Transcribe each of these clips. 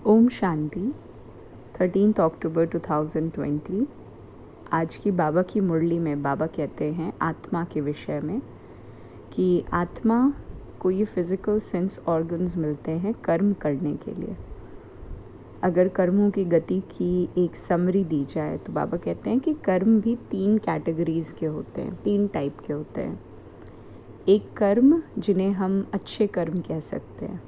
ओम शांति 13 अक्टूबर 2020। आज की बाबा की मुरली में बाबा कहते हैं आत्मा के विषय में कि आत्मा को ये फिज़िकल सेंस ऑर्गन्स मिलते हैं कर्म करने के लिए। अगर कर्मों की गति की एक समरी दी जाए तो बाबा कहते हैं कि कर्म भी 3 कैटेगरीज़ के होते हैं, 3 टाइप के होते हैं। एक कर्म जिन्हें हम अच्छे कर्म कह सकते हैं,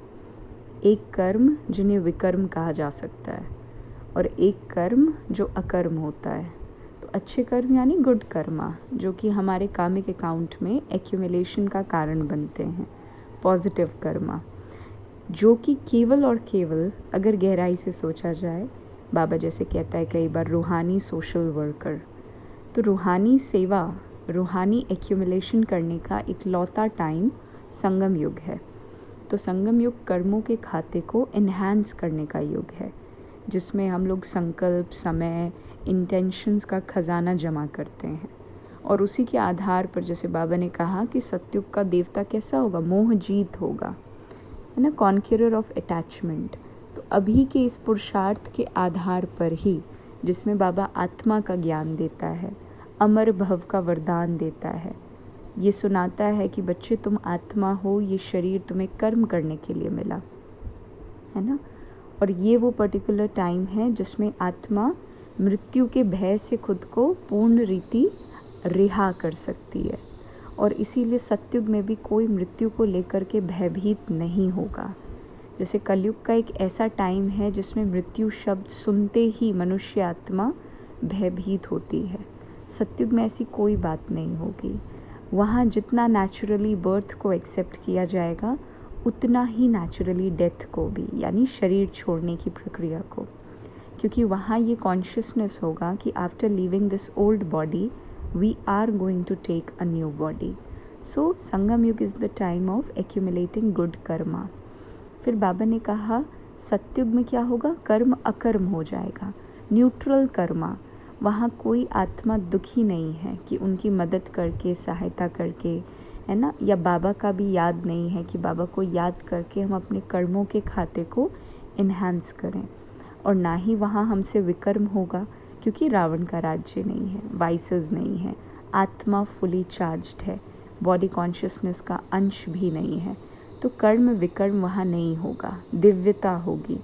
एक कर्म जिन्हें विकर्म कहा जा सकता है, और एक कर्म जो अकर्म होता है। तो अच्छे कर्म यानी गुड कर्मा, जो कि हमारे कामिक अकाउंट में एक्यूमुलेशन का कारण बनते हैं। पॉजिटिव कर्मा, जो कि केवल और केवल अगर गहराई से सोचा जाए, बाबा जैसे कहता है कई बार रूहानी सोशल वर्कर, तो रूहानी सेवा, रूहानी एक्यूमुलेशन करने का इकलौता टाइम संगम युग है। तो संगम युग कर्मों के खाते को इन्हांस करने का युग है, जिसमें हम लोग संकल्प, समय, इंटेंशंस का खजाना जमा करते हैं। और उसी के आधार पर जैसे बाबा ने कहा कि सतयुग का देवता कैसा होगा, मोह जीत होगा, है ना, कॉन्क्यूरर ऑफ अटैचमेंट। तो अभी के इस पुरुषार्थ के आधार पर ही, जिसमें बाबा आत्मा का ज्ञान देता है, अमर भव का वरदान देता है, ये सुनाता है कि बच्चे तुम आत्मा हो, ये शरीर तुम्हें कर्म करने के लिए मिला है ना। और ये वो पर्टिकुलर टाइम है जिसमें आत्मा मृत्यु के भय से खुद को पूर्ण रीति रिहा कर सकती है। और इसीलिए सतयुग में भी कोई मृत्यु को लेकर के भयभीत नहीं होगा। जैसे कलयुग का एक ऐसा टाइम है जिसमें मृत्यु शब्द सुनते ही मनुष्य आत्मा भयभीत होती है। सतयुग में ऐसी कोई बात नहीं होगी। वहाँ जितना नेचुरली बर्थ को एक्सेप्ट किया जाएगा, उतना ही नेचुरली डेथ को भी, यानी शरीर छोड़ने की प्रक्रिया को। क्योंकि वहाँ ये कॉन्शियसनेस होगा कि after living this old body we are going to take a new body. So Sangam Yug is the time of accumulating good karma. फिर बाबा ने कहा सतयुग में क्या होगा, कर्म अकर्म हो जाएगा, न्यूट्रल कर्मा। वहाँ कोई आत्मा दुखी नहीं है कि उनकी मदद करके, सहायता करके, है ना, या बाबा का भी याद नहीं है कि बाबा को याद करके हम अपने कर्मों के खाते को इन्हांस करें। और ना ही वहाँ हमसे विकर्म होगा, क्योंकि रावण का राज्य नहीं है, वाइसेस नहीं है, आत्मा फुली चार्ज्ड है, बॉडी कॉन्शियसनेस का अंश भी नहीं है। तो कर्म विकर्म वहाँ नहीं होगा, दिव्यता होगी।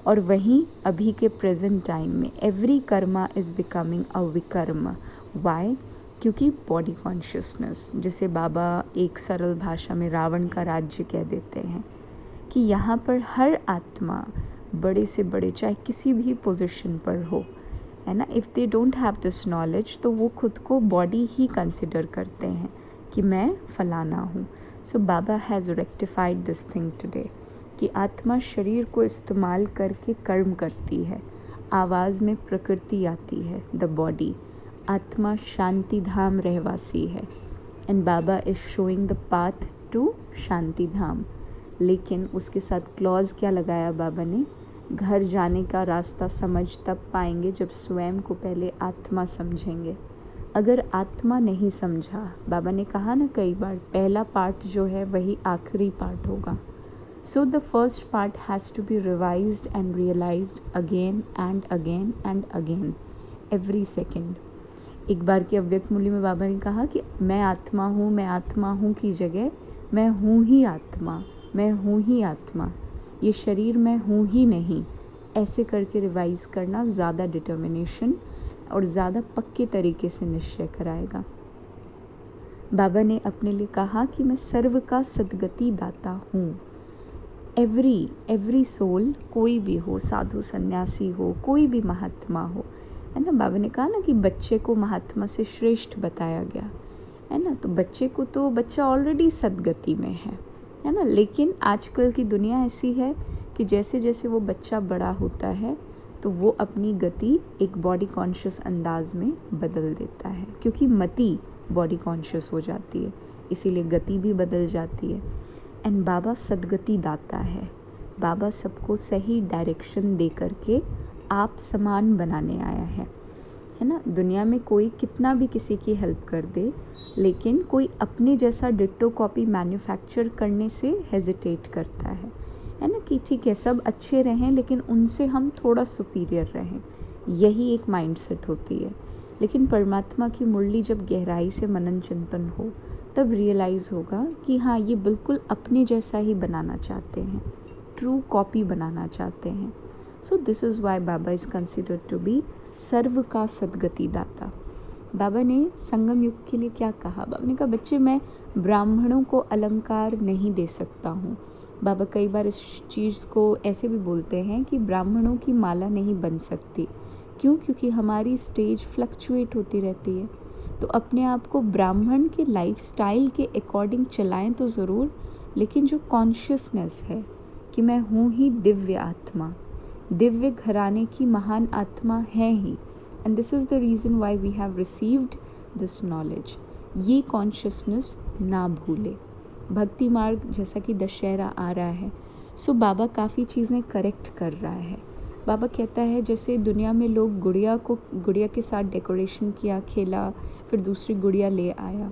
और वहीं अभी के प्रेजेंट टाइम में every karma is becoming a vikarma. Why? क्योंकि बॉडी कॉन्शियसनेस, जिसे बाबा एक सरल भाषा में रावण का राज्य कह देते हैं, कि यहाँ पर हर आत्मा बड़े से बड़े, चाहे किसी भी पोजीशन पर हो, है ना, if they don't have this knowledge, तो वो खुद को बॉडी ही कंसिडर करते हैं कि मैं फलाना हूँ। So Baba has rectified this thing today कि आत्मा शरीर को इस्तेमाल करके कर्म करती है। आवाज़ में प्रकृति आती है, द बॉडी। आत्मा शांति धाम रहवासी है, and Baba is showing the path to Shanti Dham. लेकिन उसके साथ क्लॉज क्या लगाया बाबा ने, घर जाने का रास्ता समझ तब पाएंगे जब स्वयं को पहले आत्मा समझेंगे। अगर आत्मा नहीं समझा, बाबा ने कहा ना कई बार, पहला पार्ट जो है वही आखिरी पार्ट होगा। So the first part has to be revised and realized again and again and again, every second. एक बार की अव्यक्त मूल्य में बाबा ने कहा कि मैं आत्मा हूँ की जगह मैं हूँ ही आत्मा, मैं हूँ ही आत्मा, ये शरीर मैं हूँ ही नहीं, ऐसे करके रिवाइज करना ज़्यादा डिटर्मिनेशन और ज़्यादा पक्के तरीके से निश्चय कराएगा। बाबा ने अपने लिए कहा कि मैं सर्व का सद्गति दाता हूँ। एवरी सोल, कोई भी हो, साधु सन्यासी हो, कोई भी महात्मा हो, है ना। बाबा ने कहा ना कि बच्चे को महात्मा से श्रेष्ठ बताया गया, है ना। तो बच्चे को, तो बच्चा ऑलरेडी सद्गति में है ना। लेकिन आजकल की दुनिया ऐसी है कि जैसे जैसे वो बच्चा बड़ा होता है तो वो अपनी गति एक बॉडी कॉन्शियस अंदाज में बदल देता है, क्योंकि मति बॉडी कॉन्शियस हो जाती है, इसीलिए गति भी बदल जाती है। एंड बाबा सद्गति दाता है। बाबा सबको सही डायरेक्शन दे करके आप समान बनाने आया है ना। दुनिया में कोई कितना भी किसी की हेल्प कर दे, लेकिन कोई अपने जैसा डिट्टो कॉपी मैन्युफैक्चर करने से हेजिटेट करता है, है ना, कि ठीक है सब अच्छे रहें लेकिन उनसे हम थोड़ा सुपीरियर रहें, यही एक माइंडसेट होती है। लेकिन परमात्मा की मुरली जब गहराई से मनन चिंतन हो तब रियलाइज़ होगा कि हाँ ये बिल्कुल अपने जैसा ही बनाना चाहते हैं, ट्रू कॉपी बनाना चाहते हैं। So this is why Baba is considered to be सर्व का सद्गति दाता। बाबा ने संगम युग के लिए क्या कहा? बाबा ने कहा बच्चे मैं ब्राह्मणों को अलंकार नहीं दे सकता हूँ। बाबा कई बार इस चीज़ को ऐसे भी बोलते हैं कि ब्राह्मणों की माला नहीं बन सकती। क्यों? क्योंकि हमारी स्टेज फ्लक्चुएट होती रहती है। तो अपने आप को ब्राह्मण के लाइफस्टाइल के अकॉर्डिंग चलाएं तो ज़रूर, लेकिन जो कॉन्शियसनेस है कि मैं हूँ ही दिव्य आत्मा, दिव्य घराने की महान आत्मा है ही, and this is the reason why we have received this knowledge, ये कॉन्शियसनेस ना भूले। भक्ति मार्ग जैसा कि दशहरा आ रहा है, सो बाबा काफ़ी चीज़ें करेक्ट कर रहा है। बाबा कहता है जैसे दुनिया में लोग गुड़िया के साथ डेकोरेशन किया, खेला, फिर दूसरी गुड़िया ले आया,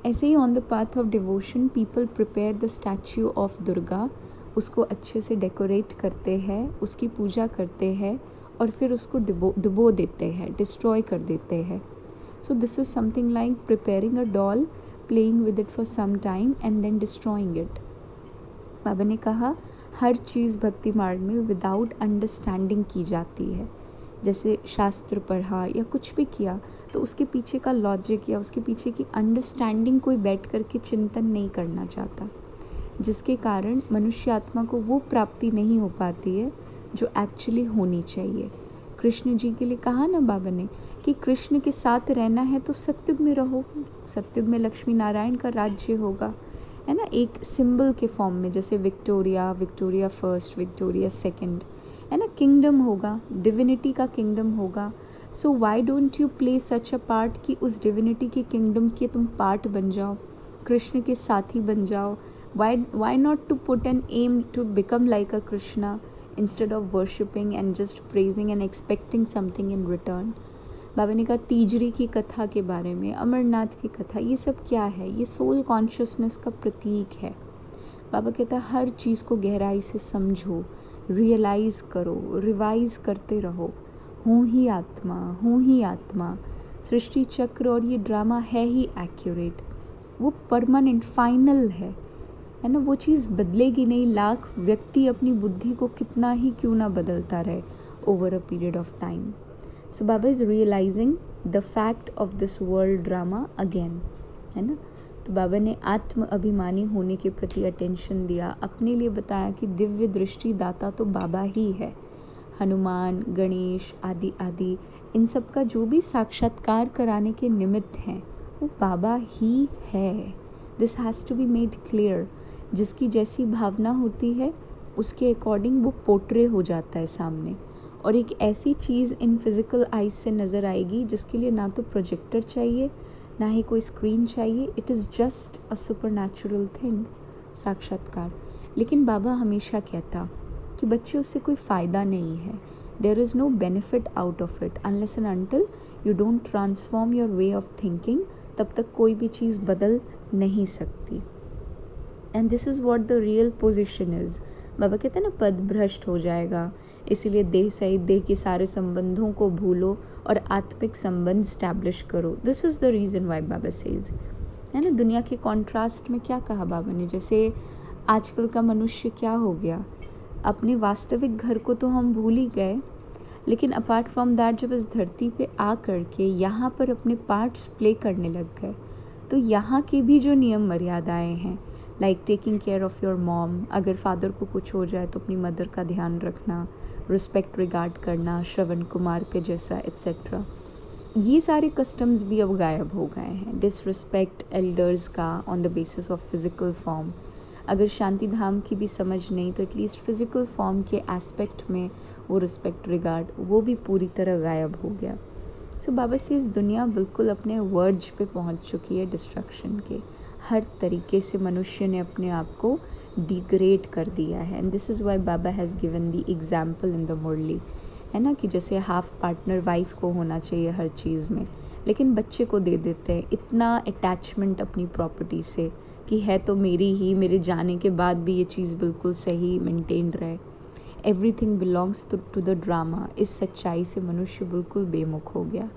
ऐसे ही on the path of devotion people prepare the statue of Durga, उसको अच्छे से डेकोरेट करते हैं, उसकी पूजा करते हैं और फिर उसको डुबो देते हैं, डिस्ट्रॉय कर देते हैं। So this is something like preparing a doll, playing with it for some time and then destroying it. Baba ने कहा हर चीज़ भक्ति मार्ग में विदाउट अंडरस्टैंडिंग की जाती है। जैसे शास्त्र पढ़ा या कुछ भी किया तो उसके पीछे का लॉजिक या उसके पीछे की अंडरस्टैंडिंग कोई बैठ करके चिंतन नहीं करना चाहता, जिसके कारण मनुष्य आत्मा को वो प्राप्ति नहीं हो पाती है जो एक्चुअली होनी चाहिए। कृष्ण जी के लिए कहा ना बाबा ने कि कृष्ण के साथ रहना है तो सत्युग में रहो, सत्युग में लक्ष्मी नारायण का राज्य होगा, है ना, एक सिंबल के फॉर्म में, जैसे विक्टोरिया फर्स्ट, विक्टोरिया सेकंड, है ना, किंगडम होगा, डिविनिटी का किंगडम होगा। So why don't you play such a part कि उस डिविनिटी के किंगडम के तुम पार्ट बन जाओ, कृष्ण के साथी बन जाओ। why not to put an aim to become like a Krishna instead of worshipping and just praising and expecting something in return। बाबा ने कहा तीजरी की कथा के बारे में, अमरनाथ की कथा, ये सब क्या है? ये सोल कॉन्शियसनेस का प्रतीक है। बाबा कहता है हर चीज़ को गहराई से समझो, रियलाइज करो, रिवाइज करते रहो, हूँ ही आत्मा, हूँ ही आत्मा। सृष्टि चक्र और ये ड्रामा है ही एक्यूरेट, वो परमानेंट फाइनल है ना, वो चीज़ बदलेगी नहीं, लाख व्यक्ति अपनी बुद्धि को कितना ही क्यों ना बदलता रहे over a period of time. So Baba is realising the fact of this world drama again, है ना। तो बाबा ने आत्म अभिमानी होने के प्रति अटेंशन दिया, अपने लिए बताया कि दिव्य दृष्टि दाता तो बाबा ही है। हनुमान, गणेश आदि आदि इन सब का जो भी साक्षात्कार कराने के निमित्त हैं वो बाबा ही है। This has to be made clear. जिसकी जैसी भावना होती है उसके अकॉर्डिंग वो पोर्ट्रे हो जाता है सामने, और एक ऐसी चीज़ इन फिज़िकल आइज से नज़र आएगी जिसके लिए ना तो प्रोजेक्टर चाहिए ना ही कोई स्क्रीन चाहिए, it is just a supernatural thing, साक्षात्कार। लेकिन बाबा हमेशा कहता कि बच्चे उससे कोई फ़ायदा नहीं है, there is no benefit out of it unless and until you don't transform your way of thinking, तब तक कोई भी चीज़ बदल नहीं सकती। And this is what the real position is. Baba कहते हैं ना पद भ्रष्ट हो जाएगा, इसीलिए देह सहित देह के सारे संबंधों को भूलो और आत्मिक संबंध स्टैब्लिश करो। This is the reason Y Baba says, है ना। दुनिया के कॉन्ट्रास्ट में क्या कहा बाबा ने, जैसे आजकल का मनुष्य क्या हो गया, अपने वास्तविक घर को तो हम भूल ही गए, लेकिन अपार्ट फ्रॉम दैट जब इस धरती पे आ करके यहाँ पर अपने पार्ट्स प्ले करने लग गए, तो यहाँ की भी जो नियम मर्यादाएं हैं, like taking care of your mom, अगर फादर को कुछ हो जाए तो अपनी मदर का ध्यान रखना, रिस्पेक्ट रिगार्ड करना, श्रवण कुमार के जैसा एट्सेट्रा, ये सारे कस्टम्स भी अब गायब हो गए हैं। डिसरिस्पेक्ट एल्डर्स का on the basis of physical form, अगर शांति धाम की भी समझ नहीं तो एटलीस्ट फिज़िकल फॉर्म के एस्पेक्ट में वो रिस्पेक्ट रिगार्ड, वो भी पूरी तरह गायब हो गया। सो बाबा से इस दुनिया बिल्कुल अपने वर्ज पे पहुंच चुकी है डिस्ट्रक्शन के, हर तरीके से मनुष्य ने अपने आप को डिग्रेड कर दिया है। And this is why Baba has given the example in the Murli, है ना, कि जैसे हाफ पार्टनर वाइफ को होना चाहिए हर चीज़ में, लेकिन बच्चे को दे देते हैं, इतना अटैचमेंट अपनी प्रॉपर्टी से, कि है तो मेरी ही, मेरे जाने के बाद भी ये चीज़ बिल्कुल सही मेंटेन रहे। Everything belongs to the drama. इस सच्चाई से मनुष्य बिल्कुल बेमुख हो गया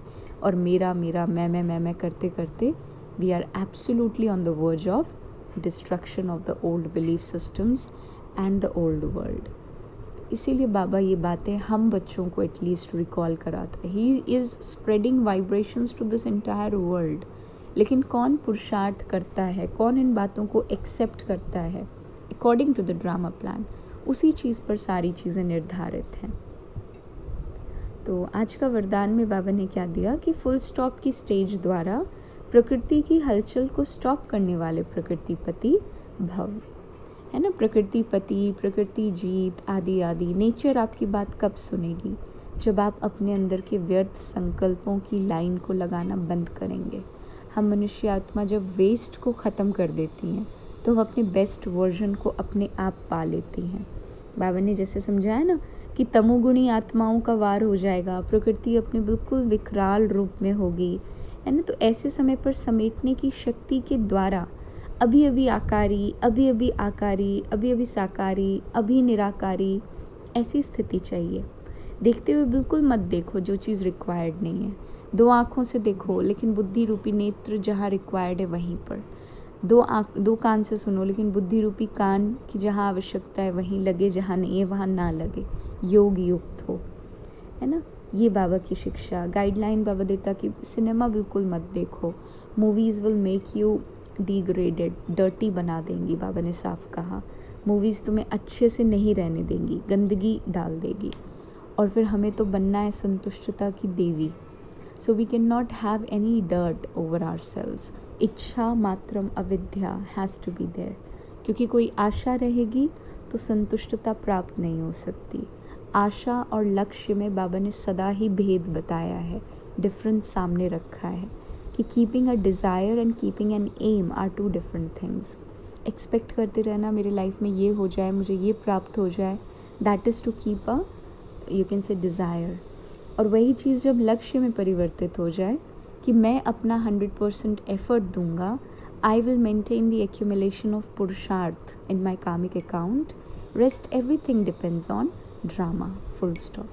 और मेरा मैं करते करते we are absolutely on the verge of destruction of the old belief systems and the old world. इसीलिए बाबा ये बातें हम बच्चों को एटलीस्ट रिकॉल कराता है। He is spreading vibrations to this entire world. लेकिन कौन पुरुषार्थ करता है, कौन इन बातों को एक्सेप्ट करता है according to the drama plan, उसी चीज़ पर सारी चीज़ें निर्धारित हैं। तो आज का वरदान में बाबा ने क्या दिया कि फुल स्टॉप की स्टेज द्वारा प्रकृति की हलचल को स्टॉप करने वाले प्रकृतिपति भव, है ना। प्रकृतिपति, प्रकृति जीत आदि आदि। नेचर आपकी बात कब सुनेगी? जब आप अपने अंदर के व्यर्थ संकल्पों की लाइन को लगाना बंद करेंगे। हम मनुष्य आत्मा जब वेस्ट को ख़त्म कर देती हैं तो हम अपने बेस्ट वर्जन को अपने आप पा लेती हैं। बाबा ने जैसे समझाया ना कि तमोगुणी आत्माओं का वार हो जाएगा, प्रकृति अपने बिल्कुल विकराल रूप में होगी, है ना। तो ऐसे समय पर समेटने की शक्ति के द्वारा अभी अभी आकारी, अभी अभी आकारी, अभी अभी साकारी, अभी निराकारी, ऐसी स्थिति चाहिए। देखते हुए बिल्कुल मत देखो जो चीज़ रिक्वायर्ड नहीं है। दो आँखों से देखो लेकिन बुद्धि रूपी नेत्र जहाँ रिक्वायर्ड है वहीं पर। दो कान से सुनो लेकिन बुद्धि रूपी कान की जहाँ आवश्यकता है वहीं लगे, जहाँ नहीं है वहाँ ना लगे, योग युक्त हो, है ना। ये बाबा की शिक्षा। गाइडलाइन बाबा देता कि सिनेमा बिल्कुल मत देखो, movies will make you degraded, dirty बना देंगी। बाबा ने साफ कहा मूवीज़ तुम्हें अच्छे से नहीं रहने देंगी, गंदगी डाल देगी। और फिर हमें तो बनना है संतुष्टता की देवी। So we can not have any dirt over our selves. इच्छा मात्रम अविद्या हैज़ टू बी देयर। क्योंकि कोई आशा रहेगी तो संतुष्टता प्राप्त नहीं हो सकती। आशा और लक्ष्य में बाबा ने सदा ही भेद बताया है, डिफरेंस सामने रखा है कि keeping a desire and keeping an aim are two different things. Expect करते रहना मेरे लाइफ में ये हो जाए, मुझे ये प्राप्त हो जाए, that is to keep a you can say desire. और वही चीज़ जब लक्ष्य में परिवर्तित हो जाए कि मैं अपना 100% एफर्ट दूंगा, I will maintain the accumulation of पुरुषार्थ in my karmic account, rest everything depends on drama, full stop.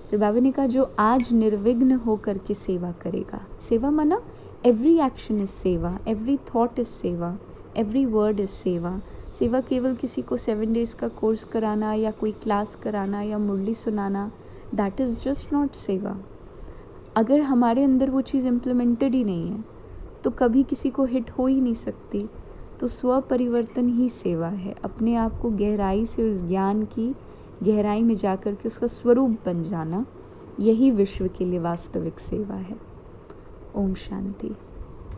फिर बाबा ने कहा जो आज निर्विघ्न होकर के सेवा करेगा। सेवा माना एवरी एक्शन इज सेवा, एवरी थॉट इज सेवा, एवरी वर्ड इज सेवा। सेवा केवल किसी को 7 days का कोर्स कराना या कोई क्लास कराना या मुरली सुनाना, दैट इज़ जस्ट नॉट सेवा। अगर हमारे अंदर वो चीज़ इम्प्लीमेंटेड ही नहीं है तो कभी किसी को हिट हो ही नहीं सकती। तो स्व परिवर्तन ही सेवा है। अपने आप को गहराई से उस ज्ञान की गहराई में जाकर के उसका स्वरूप बन जाना, यही विश्व के लिए वास्तविक सेवा है। ओम शांति।